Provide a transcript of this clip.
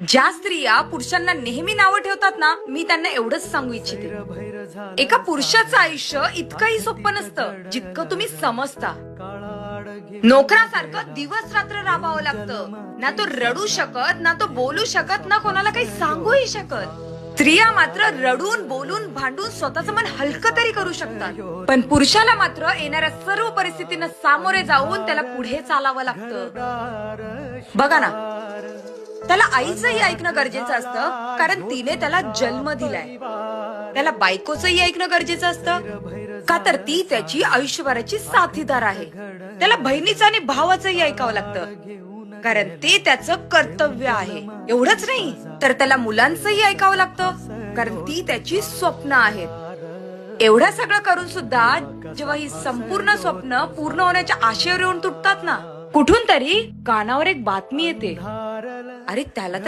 ज्या स्त्रिया पुरुषांना नेहमी नावं ठेवतात ना, मी त्यांना एवढंच सांगू इच्छिते, एका पुरुषाचं आयुष्य इतकंही सोपं नसतं जितकं तुम्ही समजता. नोकरासारखं दिवस रात्र राबावं लागतं. ना तो रडू शकत, ना तो बोलू शकत, ना कोणाला काही सांगूही शकत. स्त्रिया मात्र रडून बोलून भांडून स्वतःचं मन हलकं तरी करू शकतात. पण पुरुषाला मात्र येणाऱ्या सर्व परिस्थितींना सामोरे जाऊन त्याला पुढे चालावं लागतं. बघा ना, त्याला आईचंही ऐकणं गरजेचं असतं, कारण तिने त्याला जन्म दिलाय. त्याला बायकोचंही ऐकणं गरजेचं असतं, का तर ती त्याची आयुष्यभराची साथीदार आहे. त्याला बहिणीचं आणि भावाचंही ऐकावं लागतं, कारण ते त्याचं कर्तव्य आहे. एवढंच नाही तर त्याला मुलांचंही ऐकावं लागतं, कारण ती त्याची स्वप्न आहेत. एवढं सगळं करून सुद्धा जेव्हा ही संपूर्ण स्वप्न पूर्ण होण्याच्या आशेवर येऊन तुटतात ना, कुठून तरी कानावर एक बातमी येते, अरे त्याला